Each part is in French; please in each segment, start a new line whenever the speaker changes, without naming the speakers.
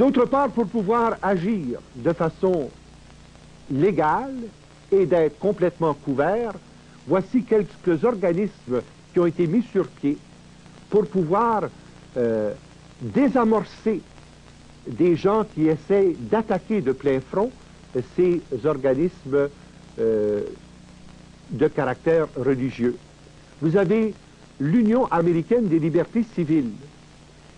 D'autre part, pour pouvoir agir de façon légale et d'être complètement couverts, voici quelques organismes qui ont été mis sur pied pour pouvoir désamorcer des gens qui essaient d'attaquer de plein front ces organismes de caractère religieux. Vous avez l'Union américaine des libertés civiles.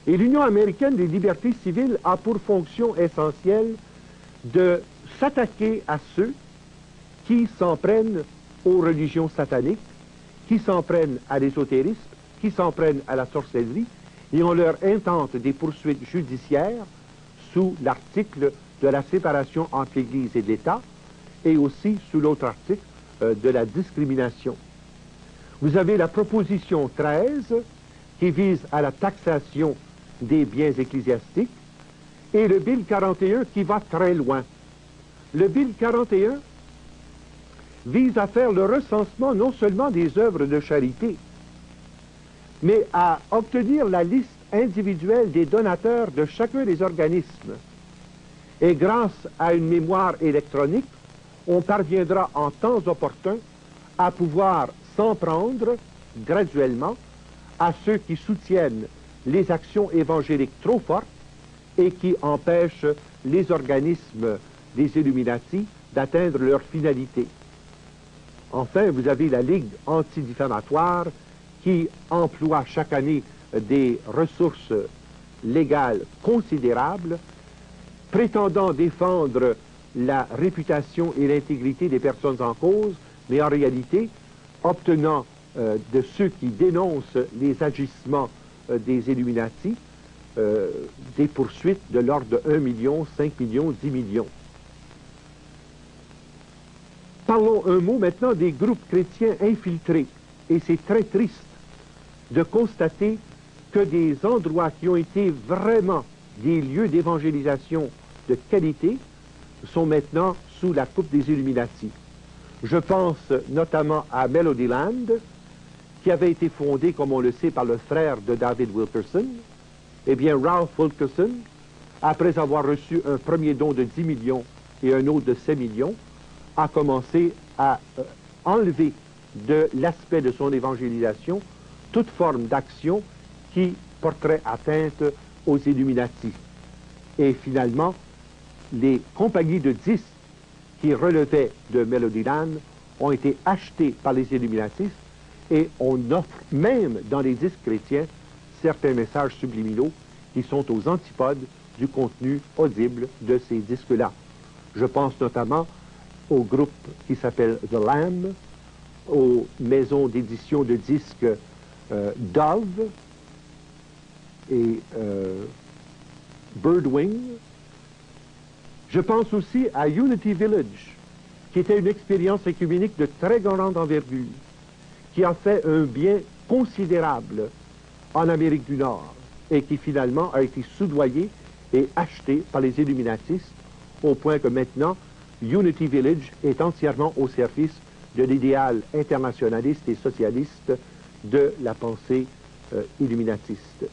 Et l'Union américaine des libertés civiles a pour fonction essentielle de s'attaquer à ceux qui s'en prennent aux religions sataniques, qui s'en prennent à l'ésotérisme, qui s'en prennent à la sorcellerie, et on leur intente des poursuites judiciaires sous l'article de la séparation entre l'Église et l'État, et aussi sous l'autre article de la discrimination. Vous avez la proposition 13 qui vise à la taxation des biens ecclésiastiques et le Bill 41 qui va très loin. Le Bill 41 vise à faire le recensement non seulement des œuvres de charité, mais à obtenir la liste individuelle des donateurs de chacun des organismes. Et grâce à une mémoire électronique, on parviendra en temps opportun à pouvoir s'en prendre graduellement à ceux qui soutiennent les actions évangéliques trop fortes et qui empêchent les organismes des Illuminati d'atteindre leur finalité. Enfin, vous avez la Ligue antidifamatoire qui emploie chaque année des ressources légales considérables, prétendant défendre la réputation et l'intégrité des personnes en cause, mais en réalité obtenant de ceux qui dénoncent les agissements des Illuminati des poursuites de l'ordre de 1 million, 5 millions, 10 millions. Parlons un mot maintenant des groupes chrétiens infiltrés. Et c'est très triste de constater que des endroits qui ont été vraiment des lieux d'évangélisation de qualité sont maintenant sous la coupe des Illuminati. Je pense notamment à Melodyland, qui avait été fondé, comme on le sait, par le frère de David Wilkerson. Eh bien, Ralph Wilkerson, après avoir reçu un premier don de 10 millions et un autre de 7 millions, a commencé à enlever de l'aspect de son évangélisation toute forme d'action qui porterait atteinte aux Illuminati. Et finalement, les compagnies de disques qui relevaient de Melodyland ont été achetées par les Illuminatistes et on offre même dans les disques chrétiens certains messages subliminaux qui sont aux antipodes du contenu audible de ces disques-là. Je pense notamment au groupe qui s'appelle The Lamb, aux maisons d'édition de disques Dove et Birdwing. Je pense aussi à Unity Village, qui était une expérience œcuménique de très grande envergure, qui a fait un bien considérable en Amérique du Nord et qui finalement a été soudoyé et acheté par les Illuminatistes au point que maintenant Unity Village est entièrement au service de l'idéal internationaliste et socialiste de la pensée illuminatiste.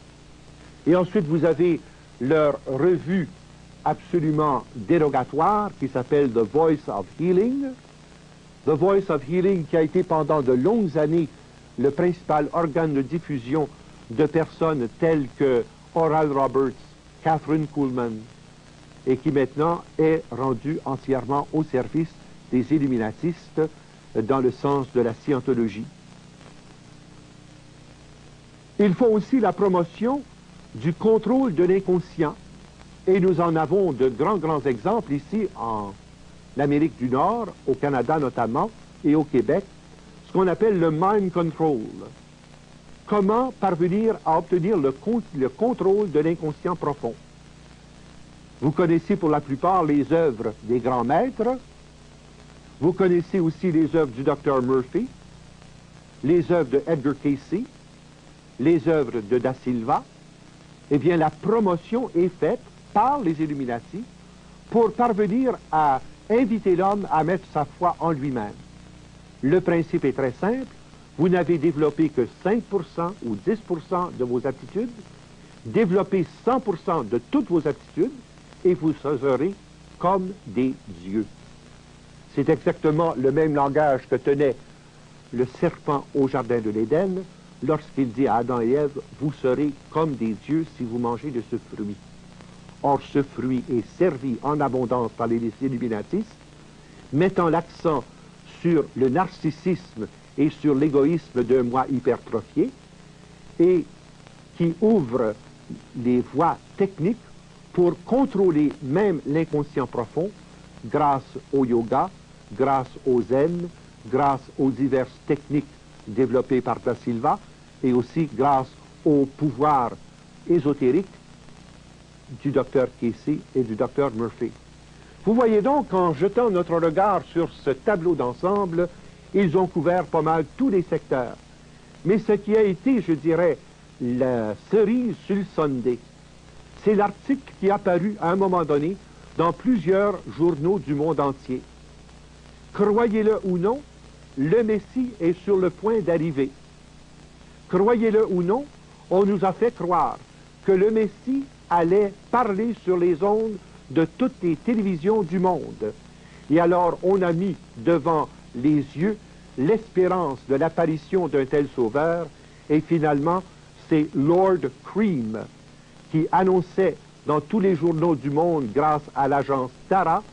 Et ensuite vous avez leur revue absolument dérogatoire qui s'appelle The Voice of Healing. The Voice of Healing qui a été pendant de longues années le principal organe de diffusion de personnes telles que Oral Roberts, Catherine Kuhlman, et qui maintenant est rendu entièrement au service des illuminatistes dans le sens de la scientologie. Ils font aussi la promotion du contrôle de l'inconscient. Et nous en avons de grands exemples ici en Amérique du Nord, au Canada notamment, et au Québec, ce qu'on appelle le mind control. Comment parvenir à obtenir le contrôle de l'inconscient profond. Vous connaissez pour la plupart les œuvres des grands maîtres, vous connaissez aussi les œuvres du Dr Murphy, les œuvres de Edgar Cayce, les œuvres de Da Silva. Eh bien, la promotion est faite par les Illuminati pour parvenir à inviter l'homme à mettre sa foi en lui-même. Le principe est très simple. Vous n'avez développé que 5% ou 10% de vos aptitudes. Développez 100% de toutes vos aptitudes et vous serez comme des dieux. C'est exactement le même langage que tenait le serpent au jardin de l'Éden lorsqu'il dit à Adam et Ève, vous serez comme des dieux si vous mangez de ce fruit. Or, ce fruit est servi en abondance par les illuminatistes, mettant l'accent sur le narcissisme et sur l'égoïsme d'un moi hypertrophié, et qui ouvre des voies techniques pour contrôler même l'inconscient profond grâce au yoga, grâce au zen, grâce aux diverses techniques développées par Da Silva et aussi grâce au pouvoir ésotérique du docteur Casey et du docteur Murphy. Vous voyez donc qu'en jetant notre regard sur ce tableau d'ensemble, ils ont couvert pas mal tous les secteurs. Mais ce qui a été, je dirais, la cerise sur le sundae, c'est l'article qui est apparu à un moment donné dans plusieurs journaux du monde entier. Croyez-le ou non, le Messie est sur le point d'arriver. Croyez-le ou non, on nous a fait croire que le Messie allait parler sur les ondes de toutes les télévisions du monde. Et alors on a mis devant les yeux l'espérance de l'apparition d'un tel sauveur, et finalement c'est Lord Cream qui annonçait dans tous les journaux du monde, grâce à l'agence Tara,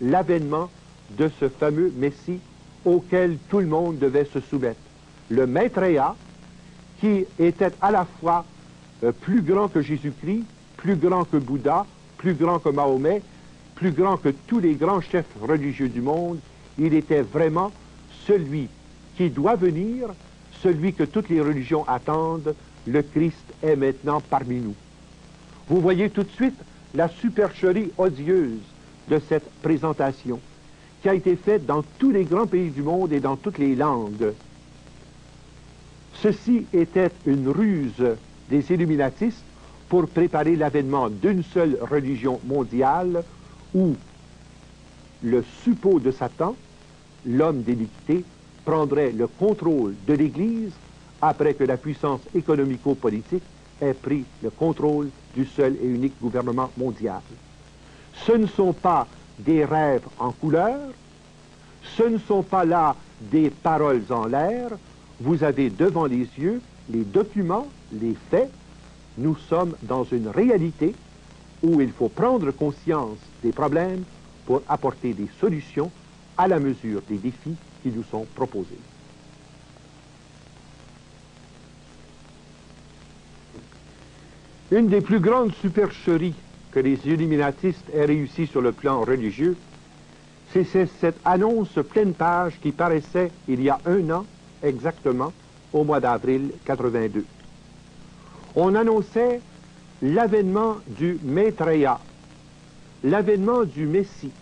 l'avènement de ce fameux Messie auquel tout le monde devait se soumettre. Le Maitreya, qui était à la fois plus grand que Jésus-Christ, plus grand que Bouddha, plus grand que Mahomet, plus grand que tous les grands chefs religieux du monde, il était vraiment celui qui doit venir, celui que toutes les religions attendent. Le Christ est maintenant parmi nous. Vous voyez tout de suite la supercherie odieuse de cette présentation qui a été faite dans tous les grands pays du monde et dans toutes les langues. Ceci était une ruse des illuminatistes pour préparer l'avènement d'une seule religion mondiale où le suppôt de Satan, l'homme d'iniquité, prendrait le contrôle de l'Église après que la puissance économico-politique ait pris le contrôle du seul et unique gouvernement mondial. Ce ne sont pas des rêves en couleur, ce ne sont pas là des paroles en l'air, vous avez devant les yeux les documents, les faits. Nous sommes dans une réalité où il faut prendre conscience des problèmes pour apporter des solutions à la mesure des défis qui nous sont proposés. Une des plus grandes supercheries que les illuminatistes aient réussi sur le plan religieux, c'est cette annonce pleine page qui paraissait il y a 1 an exactement, au mois d'avril 82. On annonçait l'avènement du Maitreya, l'avènement du Messie.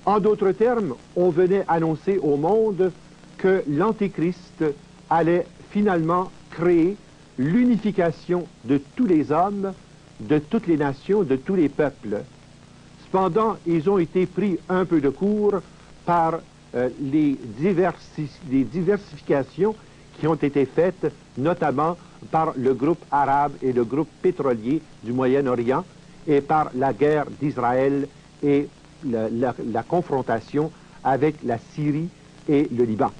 En d'autres termes, on venait annoncer au monde que l'Antéchrist allait finalement créer l'unification de tous les hommes, de toutes les nations, de tous les peuples. Cependant, ils ont été pris un peu de court par les diversifications qui ont été faites, notamment par le groupe arabe et le groupe pétrolier du Moyen-Orient, et par la guerre d'Israël et la confrontation avec la Syrie et le Liban.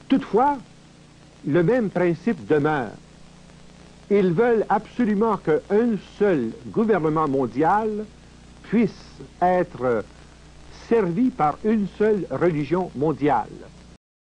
Toutefois, le même principe demeure. Ils veulent absolument qu'un seul gouvernement mondial puisse être servi par une seule religion mondiale.